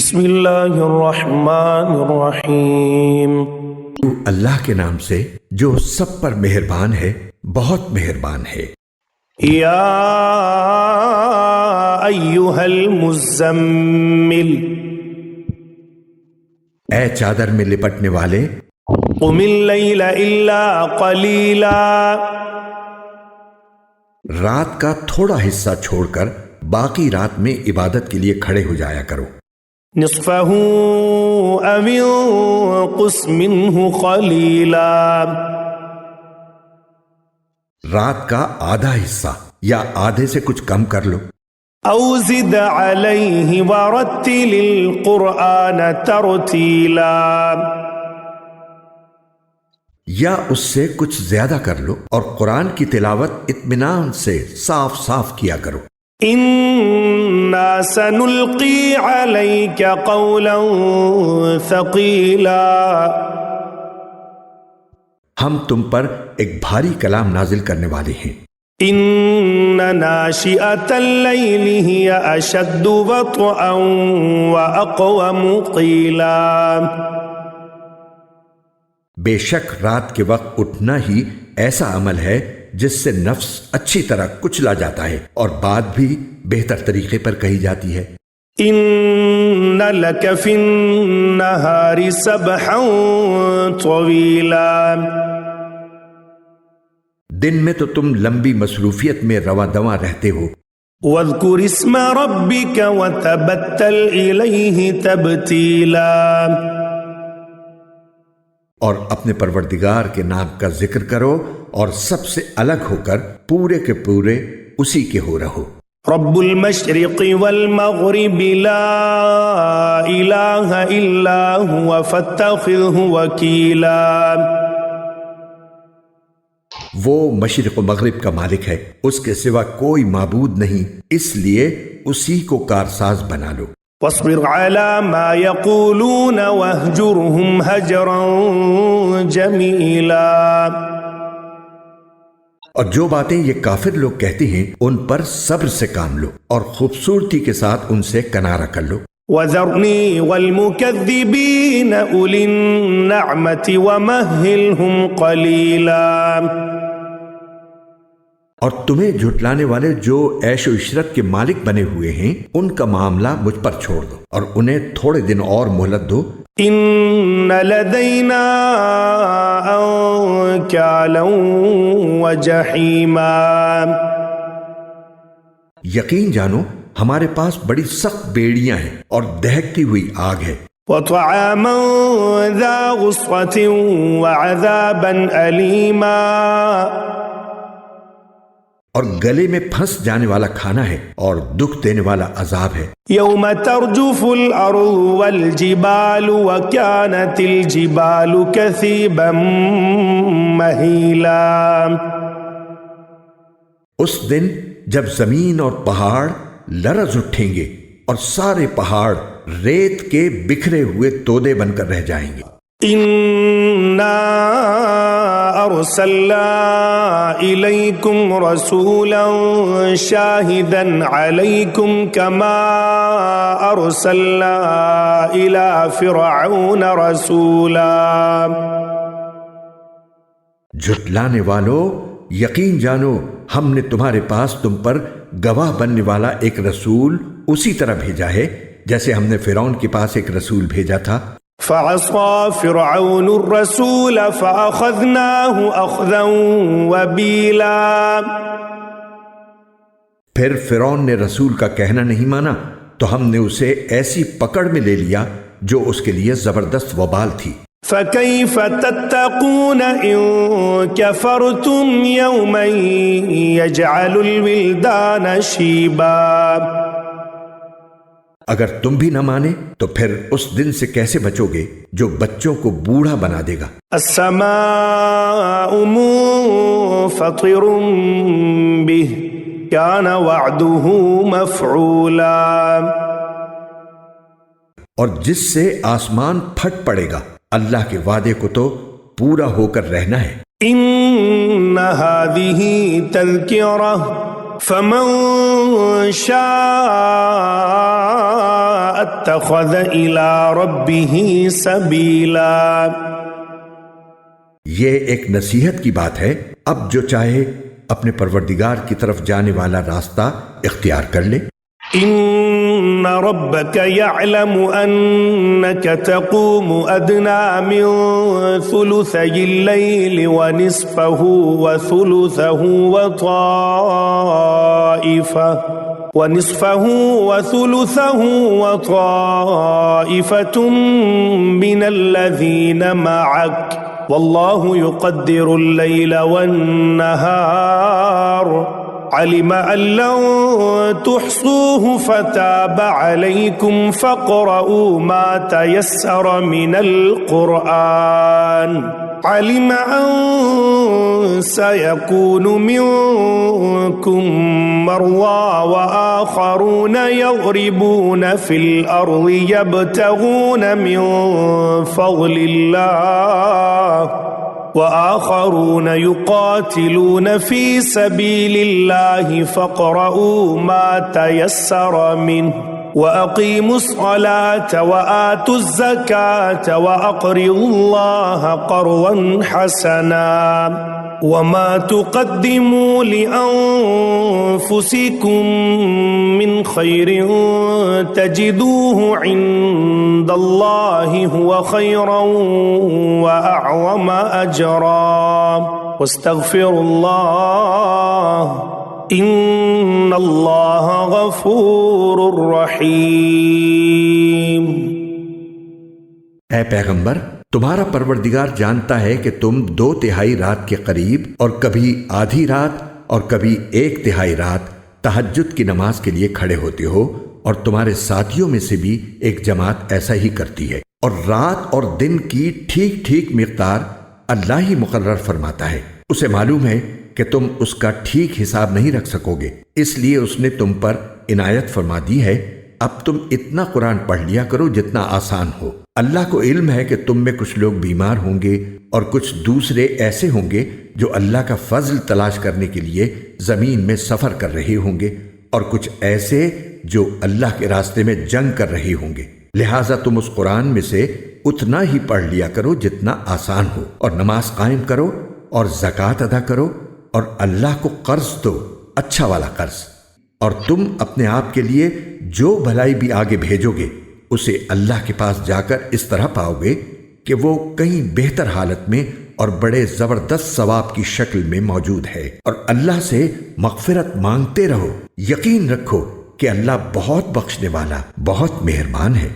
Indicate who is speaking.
Speaker 1: بسم اللہ الرحمن الرحیم۔
Speaker 2: اللہ کے نام سے جو سب پر مہربان ہے، بہت مہربان ہے۔
Speaker 1: یا ایھا المزمل،
Speaker 2: اے چادر میں لپٹنے والے،
Speaker 1: قم اللیل الا قلیلا،
Speaker 2: رات کا تھوڑا حصہ چھوڑ کر باقی رات میں عبادت کے لیے کھڑے ہو جایا کرو۔
Speaker 1: نصفہ او انقص منہ قلیلا،
Speaker 2: رات کا آدھا حصہ یا آدھے سے کچھ کم کر لو۔
Speaker 1: او زد علیہ ورتل القرآن ترتیلا،
Speaker 2: یا اس سے کچھ زیادہ کر لو اور قرآن کی تلاوت اطمینان سے صاف صاف کیا کرو۔
Speaker 1: انا سنلقی علیک قولا ثقیلا،
Speaker 2: ہم تم پر ایک بھاری کلام نازل کرنے والے ہیں۔
Speaker 1: ان ناشئۃ اللیل ہی اشد وطئا واقوم قیلا،
Speaker 2: بے شک رات کے وقت اٹھنا ہی ایسا عمل ہے جس سے نفس اچھی طرح کچلا جاتا ہے اور بات بھی بہتر طریقے پر کہی جاتی ہے۔
Speaker 1: ان لک فی النہار سبحا طویلا،
Speaker 2: دن میں تو تم لمبی مصروفیت میں رواں دواں رہتے ہو۔
Speaker 1: واذکر اسم ربک وتبتل الیہ تبتیلا،
Speaker 2: اور اپنے پروردگار کے نام کا ذکر کرو اور سب سے الگ ہو کر پورے کے پورے اسی کے ہو رہو۔
Speaker 1: رب المشرق والمغرب لا الہ الا هو فاتخذہ وکیلا،
Speaker 2: وہ مشرق و مغرب کا مالک ہے، اس کے سوا کوئی معبود نہیں، اس لیے اسی کو کارساز بنا لو۔
Speaker 1: واصبر على ما يقولون واهجرهم هجرا جميلا،
Speaker 2: اور جو باتیں یہ کافر لوگ کہتے ہیں ان پر صبر سے کام لو اور خوبصورتی کے ساتھ ان سے کنارہ کر لو۔
Speaker 1: وذرني والمكذبين أولي النعمة ومهلهم قليلا،
Speaker 2: اور تمہیں جھٹلانے والے جو عیش و عشرت کے مالک بنے ہوئے ہیں ان کا معاملہ مجھ پر چھوڑ دو اور انہیں تھوڑے دن اور مہلت دو۔
Speaker 1: ان لدینا انکالا وجحیما،
Speaker 2: یقین جانو ہمارے پاس بڑی سخت بیڑیاں ہیں اور دہکتی ہوئی آگ ہے۔
Speaker 1: وطعاما ذا غصة وعذابا أليما،
Speaker 2: اور گلے میں پھنس جانے والا کھانا ہے اور دکھ دینے والا عذاب ہے۔
Speaker 1: يوم ترجف الأرض والجبال وكانت الجبال كثيبا مهيلا، اس
Speaker 2: دن جب زمین اور پہاڑ لرز اٹھیں گے اور سارے پہاڑ ریت کے بکھرے ہوئے تودے بن کر رہ جائیں گے۔
Speaker 1: انا ارسلنا الیکم رسولا شاہدا علیکم کما ارسلنا الی فرعون رسولا،
Speaker 2: جھٹلانے والو یقین جانو ہم نے تمہارے پاس تم پر گواہ بننے والا ایک رسول اسی طرح بھیجا ہے جیسے ہم نے فرعون کے پاس ایک رسول بھیجا تھا۔
Speaker 1: فعصى فرعون الرسول فأخذناه أخذا وبيلا،
Speaker 2: پھر فرعون نے رسول کا کہنا نہیں مانا تو ہم نے اسے ایسی پکڑ میں لے لیا جو اس کے لیے زبردست وبال تھی۔
Speaker 1: فكيف تتقون إن كفرتم يوما يجعل الولدان شيبا،
Speaker 2: اگر تم بھی نہ مانے تو پھر اس دن سے کیسے بچو گے جو بچوں کو بوڑھا بنا دے گا۔
Speaker 1: السماء منفطر به كان وعده مفعولا، اور جس سے آسمان پھٹ پڑے گا اللہ کے وعدے کو تو پورا ہو کر رہنا ہے۔ ان هذه تذکرہ فمن شاء
Speaker 3: اتخذ إلى ربه سبيلا۔
Speaker 2: یہ ایک نصیحت کی بات ہے، اب جو چاہے اپنے پروردگار کی طرف جانے والا راستہ اختیار کر لے۔
Speaker 3: إن ربك يعلم أنك تقوم أدنى من ثلثي الليل ونصفه وثلثه وطائفة من الذين معك والله يقدر الليل والنهار علم أن لن تحصوه فتاب عليكم فاقرؤوا ما تيسر من القرآن علم أن سيكون منكم مرضى وآخرون يضربون في الأرض يبتغون من فضل الله وآخرون يقاتلون في سبيل الله فاقرؤوا ما تيسر منه وأقيموا الصلاة وآتوا الزكاة وأقرضوا الله قرضا حسنا وما تقدموا لأنفسكم من خير تجدوه عند الله هو خيرا وأعظم أجرا واستغفروا الله إن الله غفور رحيم۔
Speaker 2: اے پیغمبر، تمہارا پروردگار جانتا ہے کہ تم 2/3 رات کے قریب اور کبھی آدھی رات اور کبھی 1/3 رات تہجد کی نماز کے لیے کھڑے ہوتے ہو، اور تمہارے ساتھیوں میں سے بھی ایک جماعت ایسا ہی کرتی ہے، اور رات اور دن کی ٹھیک ٹھیک مقدار اللہ ہی مقرر فرماتا ہے۔ اسے معلوم ہے کہ تم اس کا ٹھیک حساب نہیں رکھ سکو گے، اس لیے اس نے تم پر عنایت فرما دی ہے، اب تم اتنا قرآن پڑھ لیا کرو جتنا آسان ہو۔ اللہ کو علم ہے کہ تم میں کچھ لوگ بیمار ہوں گے اور کچھ دوسرے ایسے ہوں گے جو اللہ کا فضل تلاش کرنے کے لیے زمین میں سفر کر رہے ہوں گے، اور کچھ ایسے جو اللہ کے راستے میں جنگ کر رہے ہوں گے، لہٰذا تم اس قرآن میں سے اتنا ہی پڑھ لیا کرو جتنا آسان ہو، اور نماز قائم کرو اور زکوٰۃ ادا کرو اور اللہ کو قرض دو، اچھا والا قرض، اور تم اپنے آپ کے لیے جو بھلائی بھی آگے بھیجو گے اسے اللہ کے پاس جا کر اس طرح پاؤ گے کہ وہ کہیں بہتر حالت میں اور بڑے زبردست ثواب کی شکل میں موجود ہے، اور اللہ سے مغفرت مانگتے رہو، یقین رکھو کہ اللہ بہت بخشنے والا، بہت مہربان ہے۔